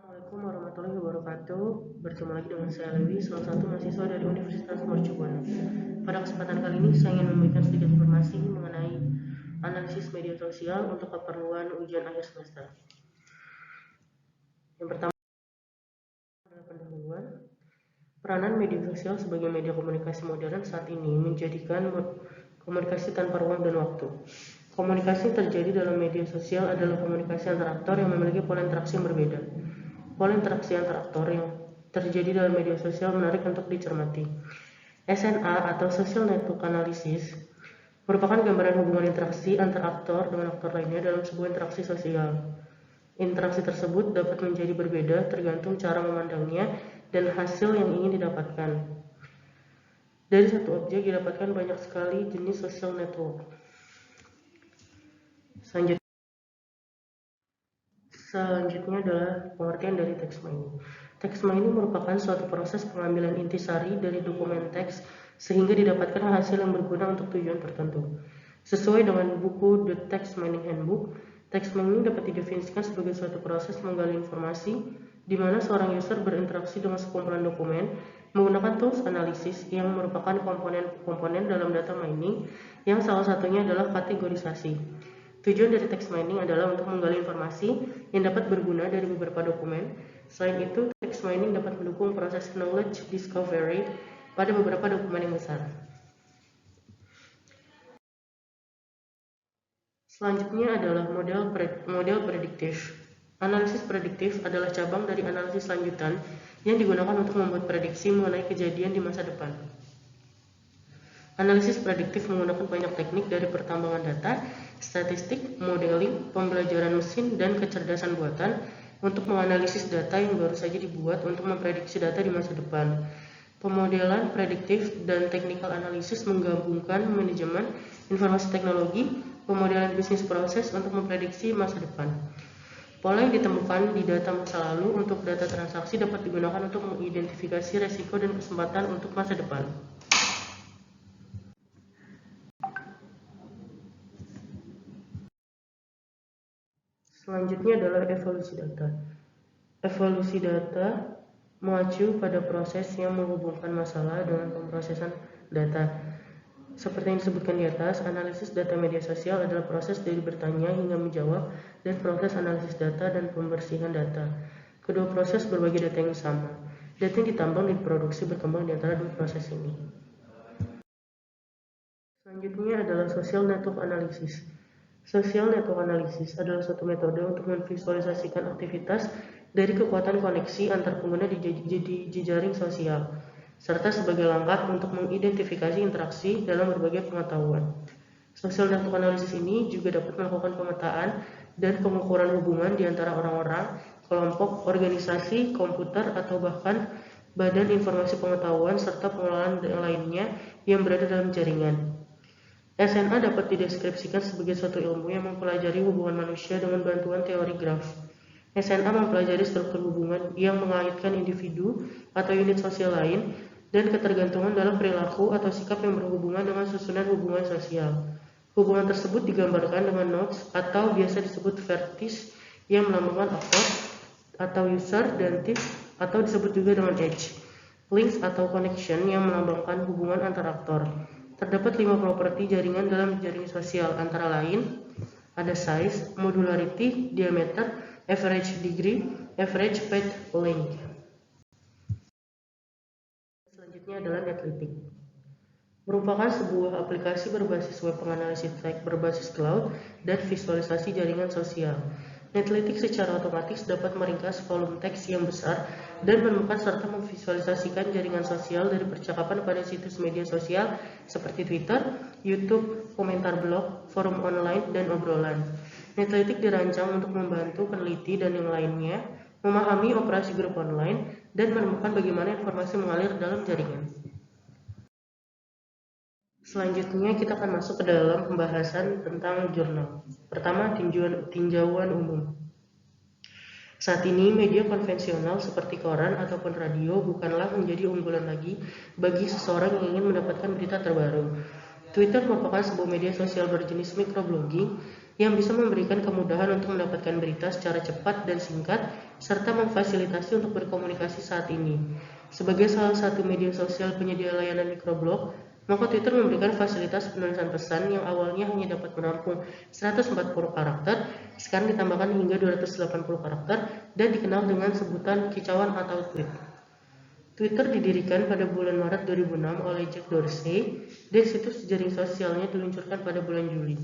Assalamualaikum warahmatullahi wabarakatuh. Bertemu lagi dengan saya Lewi, salah satu mahasiswa dari Universitas Mercubuana. Pada kesempatan kali ini saya ingin memberikan sedikit informasi mengenai analisis media sosial untuk keperluan ujian akhir semester. Yang pertama adalah pendahuluan. Peranan media sosial sebagai media komunikasi modern saat ini menjadikan komunikasi tanpa ruang dan waktu. Komunikasi terjadi dalam media sosial adalah komunikasi antar aktor yang memiliki pola interaksi yang berbeda. Pola interaksi antar aktor yang terjadi dalam media sosial menarik untuk dicermati. SNA atau Social Network Analysis merupakan gambaran hubungan interaksi antar aktor dengan aktor lainnya dalam sebuah interaksi sosial. Interaksi tersebut dapat menjadi berbeda tergantung cara memandangnya dan hasil yang ingin didapatkan. Dari satu objek didapatkan banyak sekali jenis social network. Selanjutnya adalah pengertian dari text mining. Text mining merupakan suatu proses pengambilan intisari dari dokumen teks sehingga didapatkan hasil yang berguna untuk tujuan tertentu. Sesuai dengan buku The Text Mining Handbook, text mining dapat didefinisikan sebagai suatu proses menggali informasi di mana seorang user berinteraksi dengan sekumpulan dokumen menggunakan tools analisis yang merupakan komponen-komponen dalam data mining yang salah satunya adalah kategorisasi. Tujuan dari text mining adalah untuk menggali informasi yang dapat berguna dari beberapa dokumen. Selain itu, text mining dapat mendukung proses knowledge discovery pada beberapa dokumen yang besar. Selanjutnya adalah model prediktif. Analisis prediktif adalah cabang dari analisis lanjutan yang digunakan untuk membuat prediksi mengenai kejadian di masa depan. Analisis prediktif menggunakan banyak teknik dari pertambangan data, statistik, modeling, pembelajaran mesin, dan kecerdasan buatan untuk menganalisis data yang baru saja dibuat untuk memprediksi data di masa depan. Pemodelan prediktif dan technical analysis menggabungkan manajemen, informasi teknologi, pemodelan bisnis proses untuk memprediksi masa depan. Pola yang ditemukan di data masa lalu untuk data transaksi dapat digunakan untuk mengidentifikasi resiko dan kesempatan untuk masa depan. Selanjutnya adalah evolusi data. Evolusi data mengacu pada proses yang menghubungkan masalah dengan pemrosesan data. Seperti yang disebutkan di atas, analisis data media sosial adalah proses dari bertanya hingga menjawab dan proses analisis data dan pembersihan data. Kedua proses berbagi data yang sama. Data yang ditambang dan diproduksi berkembang di antara dua proses ini. Selanjutnya adalah social network analysis. Social network analysis adalah suatu metode untuk memvisualisasikan aktivitas dari kekuatan koneksi antar pengguna di jejaring sosial, serta sebagai langkah untuk mengidentifikasi interaksi dalam berbagai pengetahuan. Social network analysis ini juga dapat melakukan pemetaan dan pengukuran hubungan di antara orang-orang, kelompok, organisasi, komputer, atau bahkan badan informasi pengetahuan serta pengelolaan lainnya yang berada dalam jaringan. SNA dapat dideskripsikan sebagai suatu ilmu yang mempelajari hubungan manusia dengan bantuan teori graf. SNA mempelajari struktur hubungan yang mengaitkan individu atau unit sosial lain dan ketergantungan dalam perilaku atau sikap yang berhubungan dengan susunan hubungan sosial. Hubungan tersebut digambarkan dengan nodes atau biasa disebut vertices yang melambangkan aktor atau user dan tips atau disebut juga dengan edge. Links atau connection yang melambangkan hubungan antar aktor. Terdapat 5 properti jaringan dalam jaring sosial, antara lain ada size, modularity, diameter, average degree, average path length. Selanjutnya adalah Netlytic. Merupakan sebuah aplikasi berbasis web penganalisis teks berbasis cloud dan visualisasi jaringan sosial. Netlytic secara otomatis dapat meringkas volume teks yang besar dan menemukan serta memvisualisasikan jaringan sosial dari percakapan pada situs media sosial seperti Twitter, YouTube, komentar blog, forum online, dan obrolan. Netlytic dirancang untuk membantu peneliti dan yang lainnya memahami operasi grup online dan menemukan bagaimana informasi mengalir dalam jaringan. Selanjutnya kita akan masuk ke dalam pembahasan tentang jurnal. Pertama, tinjauan umum. Saat ini media konvensional seperti koran ataupun radio bukanlah menjadi unggulan lagi bagi seseorang yang ingin mendapatkan berita terbaru. Twitter merupakan sebuah media sosial berjenis microblogging yang bisa memberikan kemudahan untuk mendapatkan berita secara cepat dan singkat, serta memfasilitasi untuk berkomunikasi saat ini. Sebagai salah satu media sosial penyedia layanan microblog, maka Twitter memberikan fasilitas penulisan pesan yang awalnya hanya dapat menampung 140 karakter, sekarang ditambahkan hingga 280 karakter dan dikenal dengan sebutan kicauan atau tweet. Twitter didirikan pada bulan Maret 2006 oleh Jack Dorsey dan situs jejaring sosialnya diluncurkan pada bulan Juli.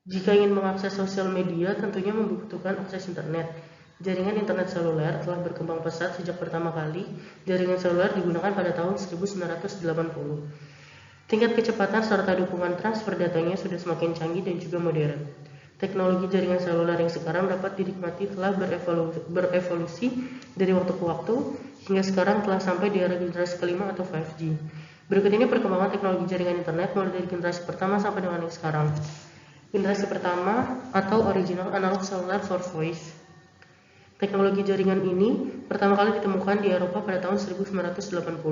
Jika ingin mengakses sosial media, tentunya membutuhkan akses internet. Jaringan internet seluler telah berkembang pesat sejak pertama kali jaringan seluler digunakan pada tahun 1980. Tingkat kecepatan serta dukungan transfer datanya sudah semakin canggih dan juga modern. Teknologi jaringan seluler yang sekarang dapat dinikmati telah berevolusi dari waktu ke waktu hingga sekarang telah sampai di era generasi kelima atau 5G. Berikut ini perkembangan teknologi jaringan internet mulai dari generasi pertama sampai dengan yang sekarang. Generasi pertama atau original analog cellular for voice. Teknologi jaringan ini pertama kali ditemukan di Eropa pada tahun 1980.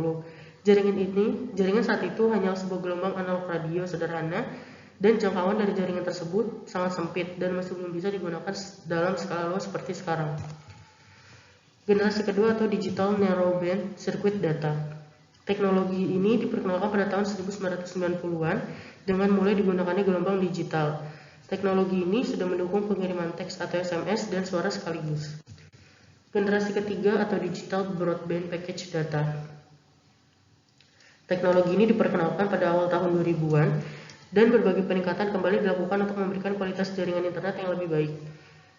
Jaringan saat itu hanyalah sebuah gelombang analog radio sederhana dan jangkauan dari jaringan tersebut sangat sempit dan masih belum bisa digunakan dalam skala luas seperti sekarang. Generasi kedua atau digital narrowband circuit data. Teknologi ini diperkenalkan pada tahun 1990-an dengan mulai digunakannya gelombang digital. Teknologi ini sudah mendukung pengiriman teks atau SMS dan suara sekaligus. Generasi ketiga atau digital broadband package data. Teknologi ini diperkenalkan pada awal tahun 2000-an dan berbagai peningkatan kembali dilakukan untuk memberikan kualitas jaringan internet yang lebih baik.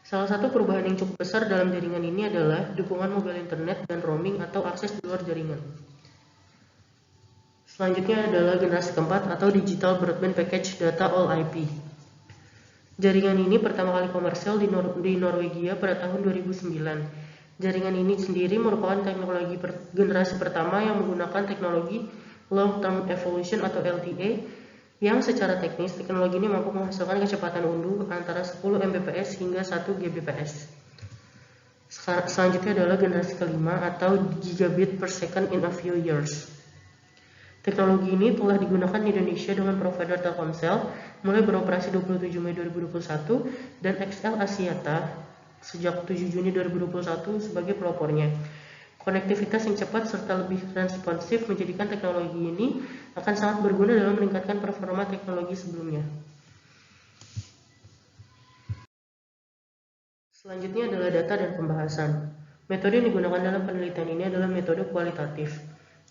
Salah satu perubahan yang cukup besar dalam jaringan ini adalah dukungan mobile internet dan roaming atau akses di luar jaringan. Selanjutnya adalah generasi keempat atau digital broadband package data all IP. Jaringan ini pertama kali komersial di Norwegia pada tahun 2009. Jaringan ini sendiri merupakan teknologi generasi pertama yang menggunakan teknologi long term evolution atau LTE, yang secara teknis teknologi ini mampu menghasilkan kecepatan unduh antara 10 Mbps hingga 1 Gbps. Selanjutnya adalah generasi kelima atau gigabit per second in a few years. Teknologi ini telah digunakan di Indonesia dengan provider Telkomsel mulai beroperasi 27 Mei 2021 dan XL Axiata sejak 7 Juni 2021 sebagai pelopornya. Konektivitas yang cepat serta lebih responsif menjadikan teknologi ini akan sangat berguna dalam meningkatkan performa teknologi sebelumnya. Selanjutnya adalah data dan pembahasan. Metode yang digunakan dalam penelitian ini adalah metode kualitatif.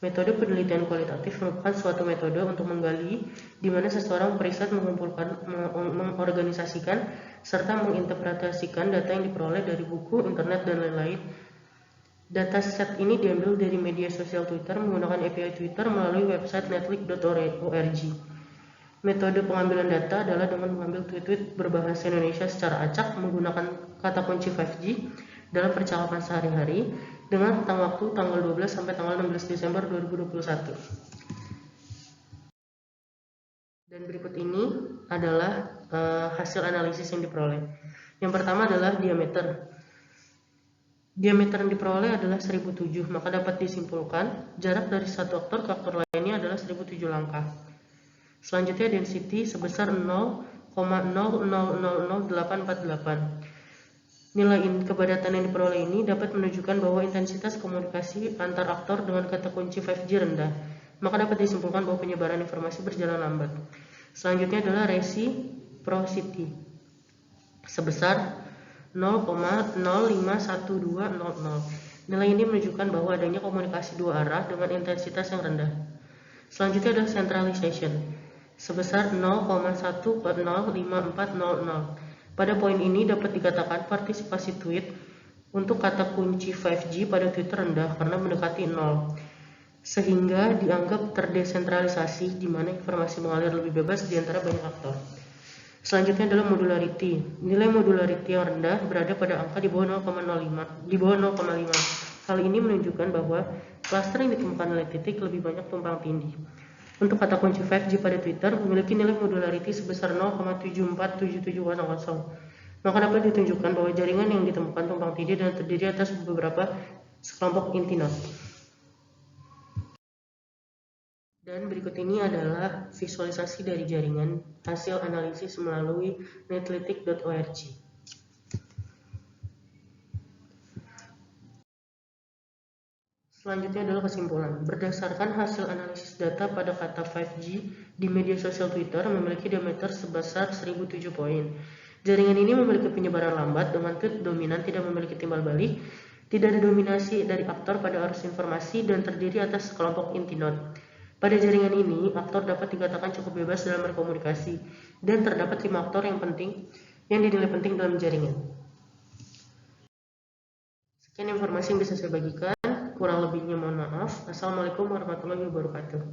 Metode penelitian kualitatif merupakan suatu metode untuk menggali di mana seseorang periset mengumpulkan, mengorganisasikan, serta menginterpretasikan data yang diperoleh dari buku, internet, dan lain-lain. Dataset ini diambil dari media sosial Twitter menggunakan API Twitter melalui website netlick.org. Metode pengambilan data adalah dengan mengambil tweet-tweet berbahasa Indonesia secara acak menggunakan kata kunci 5G dalam percakapan sehari-hari dengan rentang waktu tanggal 12 sampai tanggal 16 Desember 2021. Dan berikut ini adalah hasil analisis yang diperoleh. Yang pertama adalah diameter. Diameter yang diperoleh adalah 1007, maka dapat disimpulkan jarak dari satu aktor ke aktor lainnya adalah 1007 langkah. Selanjutnya density sebesar 0,0000848. Nilai kepadatan yang diperoleh ini dapat menunjukkan bahwa intensitas komunikasi antar aktor dengan kata kunci 5G rendah, maka dapat disimpulkan bahwa penyebaran informasi berjalan lambat. Selanjutnya adalah reciprocity sebesar 0,051200. Nilai ini menunjukkan bahwa adanya komunikasi dua arah dengan intensitas yang rendah. Selanjutnya adalah centralization sebesar 0,1/05400. Pada poin ini dapat dikatakan partisipasi tweet untuk kata kunci 5G pada Twitter rendah karena mendekati 0, sehingga dianggap terdesentralisasi di mana informasi mengalir lebih bebas di antara banyak aktor. Selanjutnya adalah modularity. Nilai modularity yang rendah berada pada angka di bawah 0,5. Hal ini menunjukkan bahwa klaster yang ditemukan oleh titik lebih banyak tumpang tindih. Untuk kata kunci 5G pada Twitter memiliki nilai modularity sebesar 0,747700. Maka dapat ditunjukkan bahwa jaringan yang ditemukan tumpang tindih dan terdiri atas beberapa sekelompok inti node. Dan berikut ini adalah visualisasi dari jaringan hasil analisis melalui netlytic.org. Selanjutnya adalah kesimpulan. Berdasarkan hasil analisis data pada kata 5G di media sosial Twitter memiliki diameter sebesar 1007 poin. Jaringan ini memiliki penyebaran lambat dengan tweet dominan tidak memiliki timbal balik, tidak ada dominasi dari aktor pada arus informasi, dan terdiri atas kelompok inti node. Pada jaringan ini, aktor dapat dikatakan cukup bebas dalam berkomunikasi, dan terdapat 5 aktor yang dinilai penting dalam jaringan. Sekian informasi yang bisa saya bagikan, kurang lebihnya mohon maaf. Assalamualaikum warahmatullahi wabarakatuh.